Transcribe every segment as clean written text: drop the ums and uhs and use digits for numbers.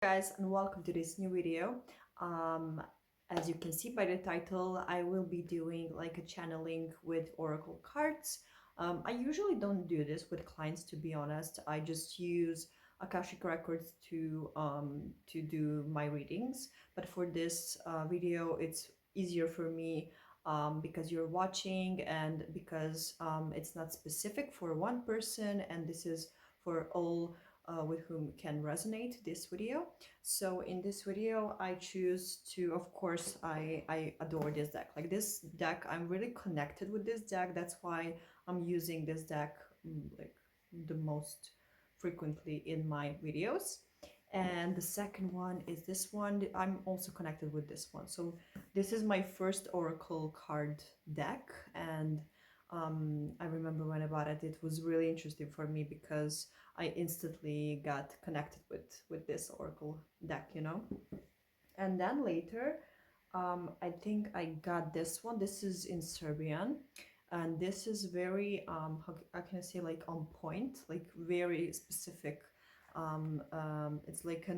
Guys, and welcome to this new video. um as you can see by the title, I will be doing like a channeling with oracle cards. I usually don't do this with clients, to be honest. I just use akashic records to do my readings, but for this video it's easier for me, because you're watching, and because it's not specific for one person, and this is for all with whom can resonate this video. So in this video, I choose to, of course, I adore this deck. Like this deck, I'm really connected with this deck. That's why I'm using this deck like the most frequently in my videos. And the second one is this one. I'm also connected with this one. So this is my first oracle card deck, and I remember when I bought it, it was really interesting for me because I instantly got connected with this oracle deck, you know. And then later, I think I got this one. This is in Serbian, and this is very how can I say, like on point, like very specific. It's like a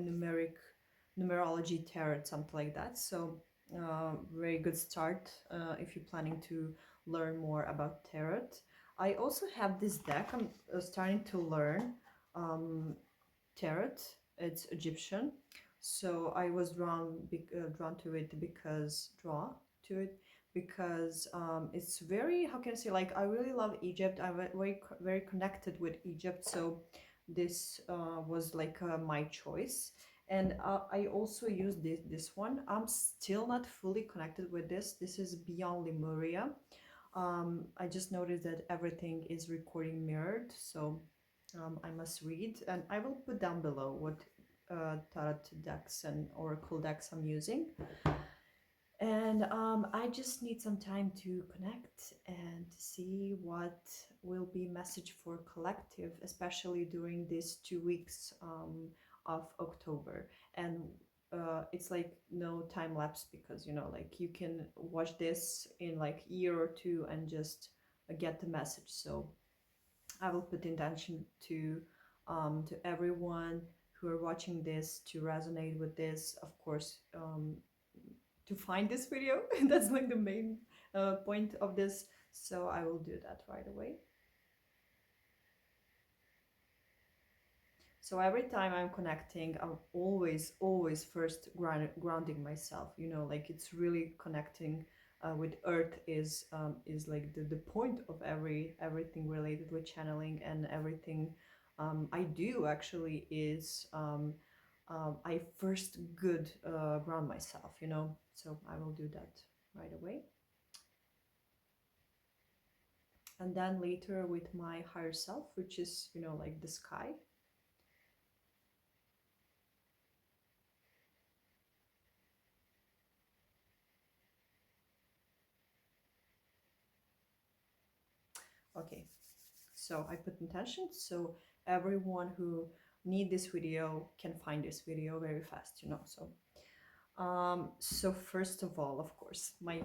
numerology tarot, something like that. So very good start if you're planning to learn more about tarot. I also have this deck. I'm starting to learn um, tarot. It's Egyptian, so I was drawn to it because it's very, how can I say, like I really love Egypt. I'm very connected with Egypt, so this was like my choice. And I also use this one. I'm still not fully connected with this. This is Beyond Lemuria. I just noticed that everything is recording mirrored, so I must read, and I will put down below what tarot decks and oracle decks I'm using. And I just need some time to connect and see what will be message for collective, especially during these 2 weeks of October. And it's like no time lapse, because you know, like you can watch this in like year or two and just get the message. So I will put intention to everyone who are watching this to resonate with this, of course, to find this video. That's like the main point of this. So I will do that right away. So every time I'm connecting, I'm always first grounding myself. You know, like it's really connecting with Earth is like the point of everything related with channeling, and everything I do actually is I first good ground myself. You know, so I will do that right away. And then later with my higher self, which is, you know, like the sky. Okay, so I put intention, so everyone who need this video can find this video very fast, you know. So first of all, of course, my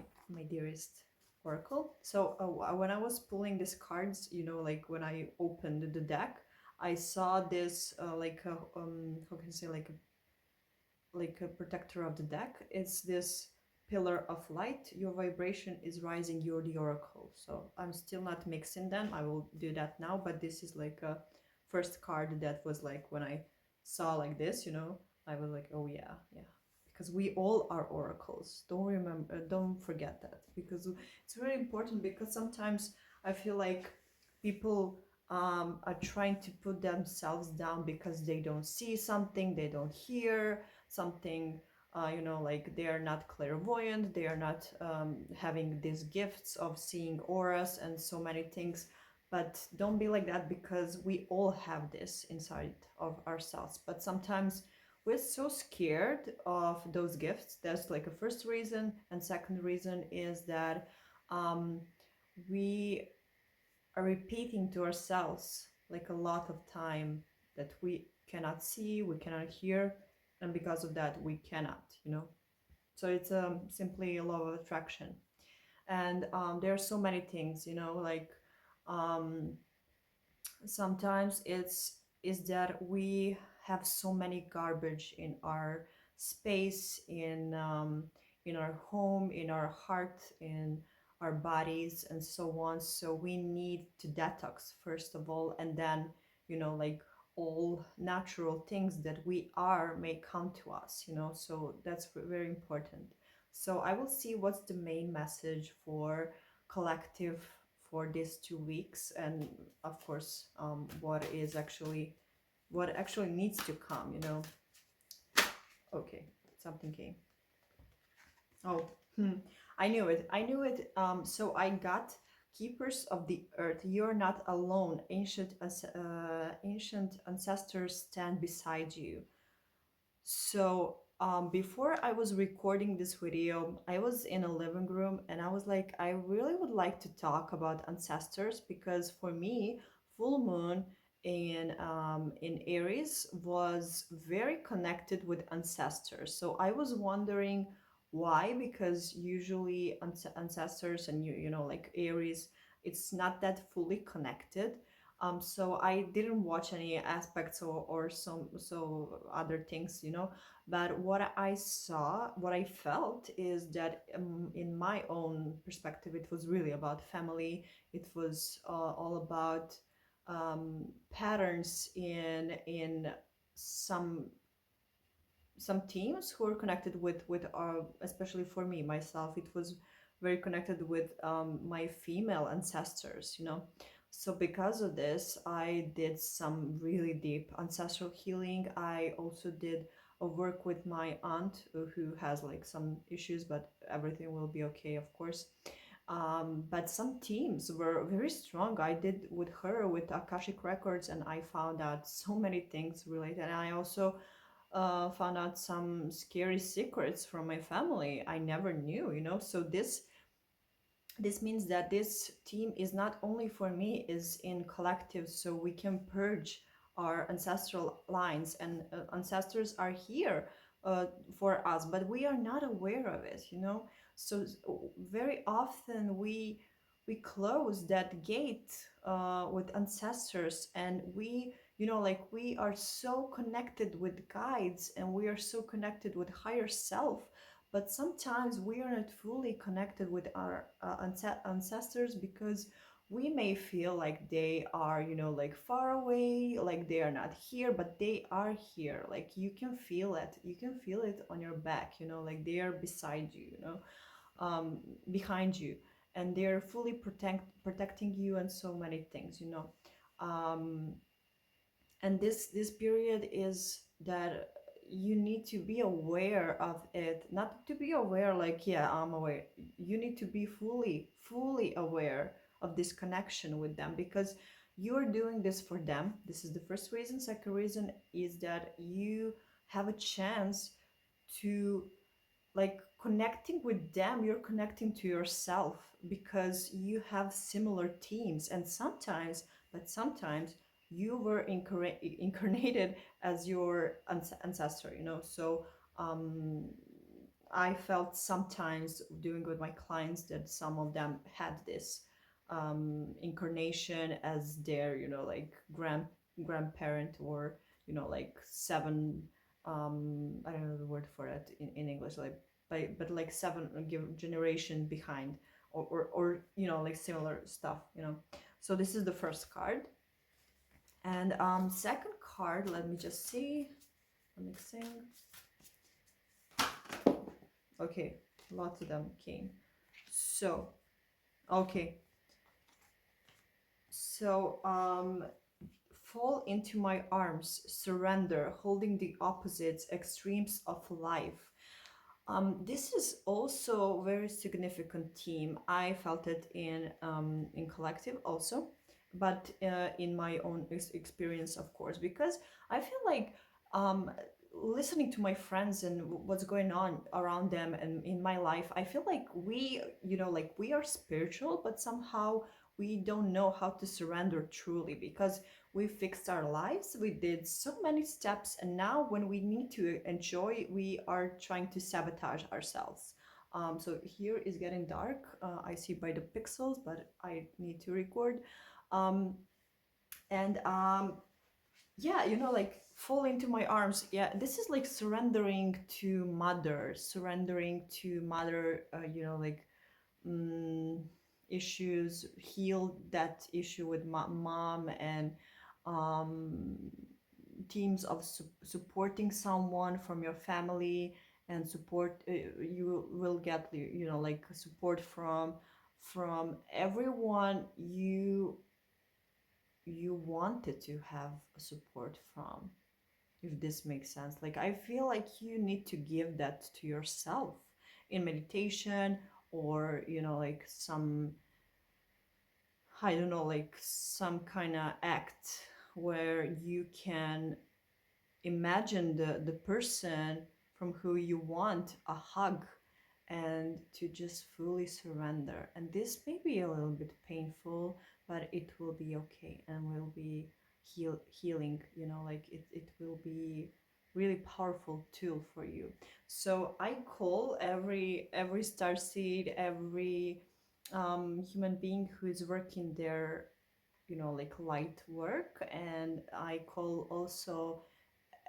dearest oracle. So when I was pulling these cards, you know, like when I opened the deck, I saw this like a how can I say, like a protector of the deck. It's this pillar of light. Your vibration is rising. You're the oracle. So I'm still not mixing them. I will do that now. But this is like a first card that was like, when I saw like this, you know, I was like, oh yeah, yeah. Because we all are oracles. Don't forget that, because it's very important. Because sometimes I feel like people are trying to put themselves down because they don't see something, they don't hear something, you know, like they are not clairvoyant, they are not having these gifts of seeing auras and so many things. But don't be like that, because we all have this inside of ourselves. But sometimes we're so scared of those gifts. That's like a first reason. And second reason is that we are repeating to ourselves like a lot of time that we cannot see, we cannot hear, and because of that we cannot, you know. So it's simply a law of attraction. And there are so many things, you know, like um, sometimes it's is that we have so many garbage in our space, in our home, in our heart, in our bodies, and so on. So we need to detox first of all, and then, like, all natural things that we are may come to us, so that's very important. So I will see what's the main message for collective for these 2 weeks, and of course, what actually needs to come, Okay, something came. Oh, I knew it. I knew it. So I got Keepers of the Earth. You're not alone. Ancient ancestors stand beside you. So before I was recording this video, I was in a living room and I was like, I really would like to talk about ancestors, because for me, full moon in Aries was very connected with ancestors. So I was wondering why, because usually ancestors and like Aries, it's not that fully connected. So I didn't watch any aspects or some other things, but what I saw, what I felt is that, in my own perspective, it was really about family. It was all about patterns in some teams who are connected with especially for me myself, it was very connected with my female ancestors, so because of this, I did some really deep ancestral healing. I also did a work with my aunt, who has like some issues, but everything will be okay, of course. But some teams were very strong. I did with her with Akashic Records, and I found out so many things related. And I also found out some scary secrets from my family I never knew, So this means that this team is not only for me, is in collective, so we can purge our ancestral lines, and ancestors are here for us, but we are not aware of it, so very often we close that gate with ancestors, and we, like, we are so connected with guides, and we are so connected with higher self, but sometimes we are not fully connected with our ancestors, because we may feel like they are, like far away, like they are not here, but they are here. Like you can feel it. You can feel it on your back, like they are beside you, behind you, and they're fully protecting you and so many things, Um, and this period is that you need to be aware of it, not to be aware like, yeah, I'm aware. You need to be fully aware of this connection with them, because you're doing this for them. This is the first reason. Second reason is that you have a chance to, like, connecting with them, you're connecting to yourself, because you have similar teams, and sometimes you were incarnated as your ancestor, so um, I felt sometimes doing with my clients that some of them had this incarnation as their, like grandparent, or like seven, I don't know the word for it in English, like but like seven generation behind, or like similar stuff, so this is the first card. And second card, let me just see, mixing. Okay, lots of them came. So okay, so fall into my arms, surrender, holding the opposites extremes of life. This is also a very significant theme. I felt it in collective also, but in my own experience, of course, because I feel like listening to my friends and what's going on around them and in my life, I feel like we, like we are spiritual, but somehow we don't know how to surrender truly, because we fixed our lives, we did so many steps, and now when we need to enjoy, we are trying to sabotage ourselves. So here is getting dark, I see by the pixels, but I need to record. And yeah, like fall into my arms. Yeah, this is like surrendering to mother, surrendering to mother, like mm, issues, heal that issue with mom, and um, teams of supporting someone from your family, and support, you will get, like support from everyone you wanted to have support from, if this makes sense. Like, I feel like you need to give that to yourself in meditation, or like some, I don't know, like some kind of act where you can imagine the person from who you want a hug, and to just fully surrender. And this may be a little bit painful, but it will be okay, and will be healing, like it will be really powerful tool for you. So I call every star seed, every human being who is working their, like light work, and I call also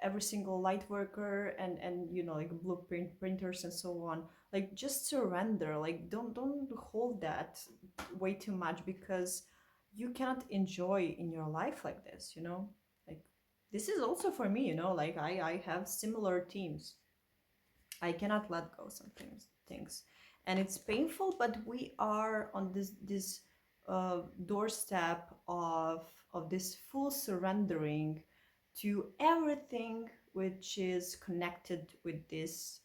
every single light worker, and like blueprint printers and so on. Like, just surrender. Like, don't hold that way too much, because you cannot enjoy in your life like this, like this is also for me, like I have similar teams. I cannot let go some things, and it's painful, but we are on this doorstep of this full surrendering to everything which is connected with this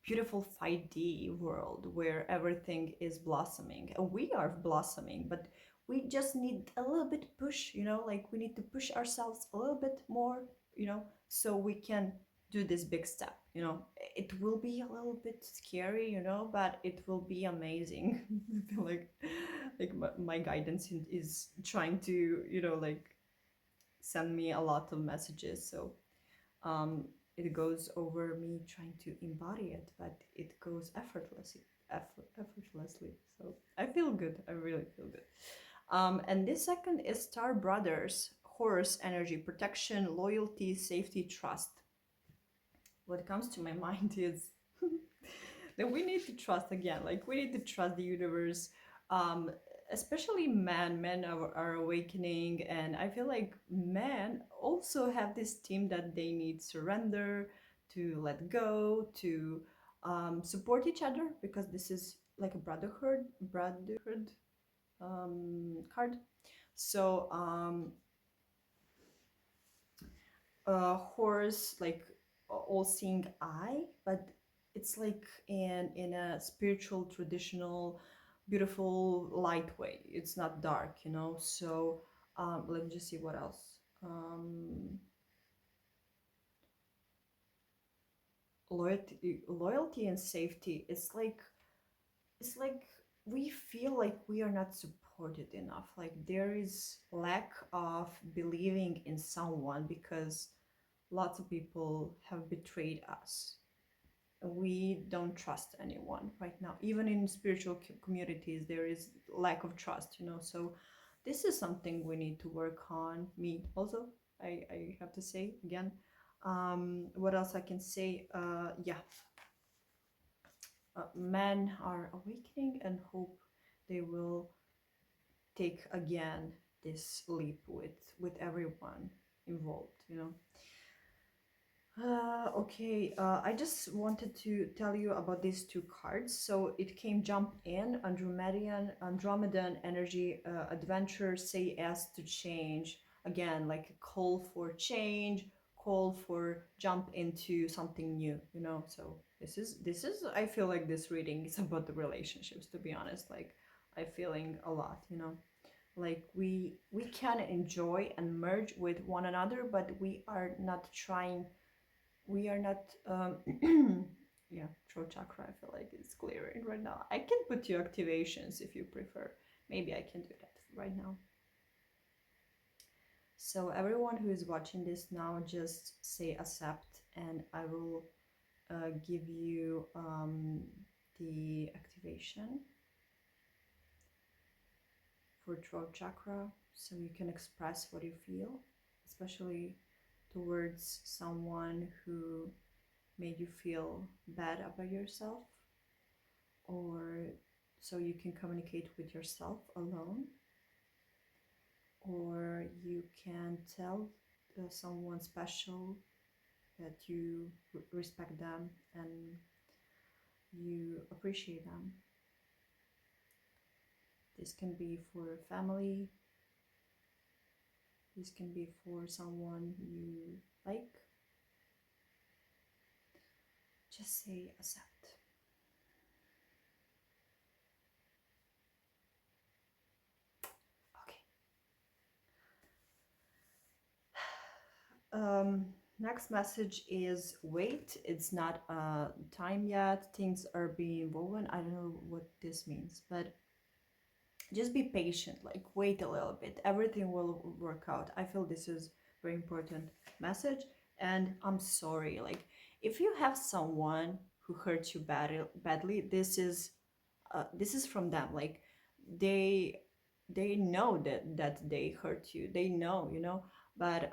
beautiful 5D world where everything is blossoming. And we are blossoming, but we just need a little bit push, like we need to push ourselves a little bit more, so we can do this big step. It will be a little bit scary, but it will be amazing. I feel like my guidance is trying to, like send me a lot of messages. So um, it goes over me trying to embody it, but it goes effortlessly. So I feel good. I really feel good. And this second is Star Brothers, Horus energy, protection, loyalty, safety, trust. What comes to my mind is that we need to trust again. Like, we need to trust the universe. Um, Especially men are awakening, and I feel like men also have this team that they need surrender, to let go, to support each other, because this is like a brotherhood card. So horse, like all-seeing eye, but it's like in a spiritual, traditional, beautiful, light way. It's not dark, So let me just see what else. Loyalty and safety. It's like we feel like we are not supported enough. Like, there is lack of believing in someone, because lots of people have betrayed us. We don't trust anyone right now. Even in spiritual communities, there is lack of trust, So this is something we need to work on. Me also, I have to say again. What else I can say? Yeah, men are awakening, and hope they will take again this leap with everyone involved, Okay, I just wanted to tell you about these two cards. So it came jump in, Andromedan energy, adventure, say yes to change. Again, like a call for change, call for jump into something new, So this is I feel like this reading is about the relationships, to be honest. Like, I'm feeling a lot, Like, we can enjoy and merge with one another, but we are not trying, we are not yeah, throat chakra, I feel like it's clearing right now. I can put you activations if you prefer. Maybe I can do that right now. So everyone who is watching this now, just say accept, and I will give you the activation for throat chakra, so you can express what you feel, especially towards someone who made you feel bad about yourself, or so you can communicate with yourself alone, or you can tell someone special that you respect them and you appreciate them. This can be for family, this can be for someone you like. Just say accept. Okay. Next message is wait. It's not time yet. Things are being woven. I don't know what this means, but just be patient. Like wait a little bit. Everything will work out. I feel this is very important message. And I'm sorry. Like if you have someone who hurt you badly, this is from them. Like they know that they hurt you. They know, you know. But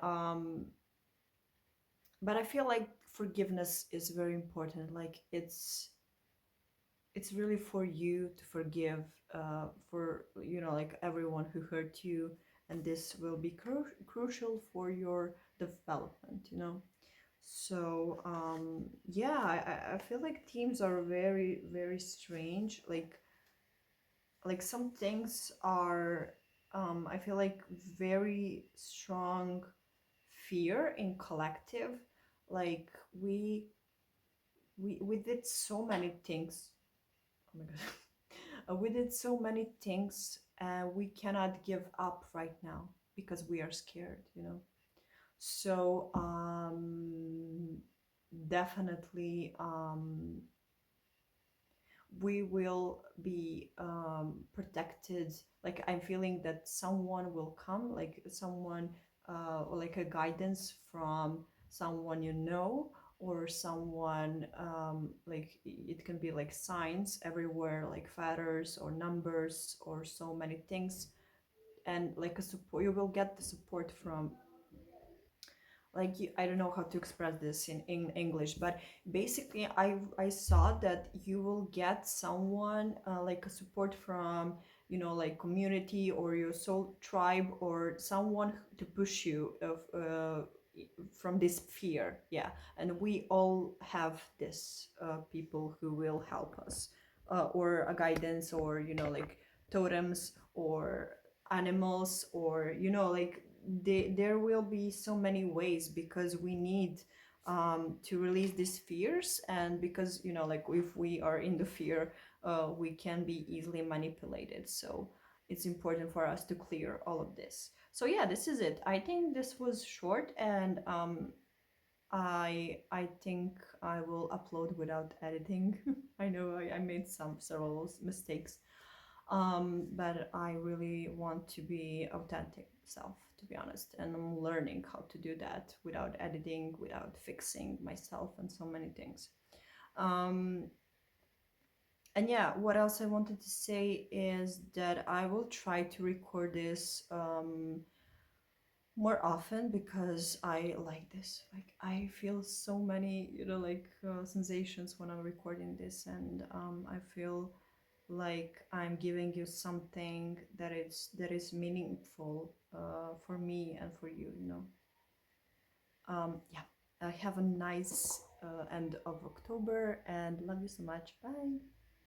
I feel like forgiveness is very important. Like it's really for you to forgive, for like everyone who hurt you, and this will be crucial for your development, you know. So yeah, I feel like teams are very very strange. Like some things are I feel like very strong fear in collective. Like we did so many things. Oh my god. We did so many things, we cannot give up right now because we are scared, you know. So definitely we will be protected. Like I'm feeling that someone will come, like someone or like a guidance from someone, you know, or someone like it can be like signs everywhere, like feathers or numbers or so many things. And like a support, you will get the support from, like I don't know how to express this in English, but basically I saw that you will get someone like a support from, you know, like community or your soul tribe, or someone to push you of from this fear. Yeah, and we all have this people who will help us, or a guidance, or you know, like totems or animals, or you know, like there will be so many ways, because we need to release these fears, and because you know, like if we are in the fear, we can be easily manipulated. So it's important for us to clear all of this. So yeah, this is it. I think this was short, and I think I will upload without editing. I know I made several mistakes, but I really want to be authentic self, to be honest, and I'm learning how to do that without editing, without fixing myself, and so many things. Um, and yeah, what else I wanted to say is that I will try to record this more often, because I like this. Like I feel so many, you know, like sensations when I'm recording this, and I feel like I'm giving you something that is meaningful for me and for you, you know. Yeah, have a nice end of October, and love you so much. Bye.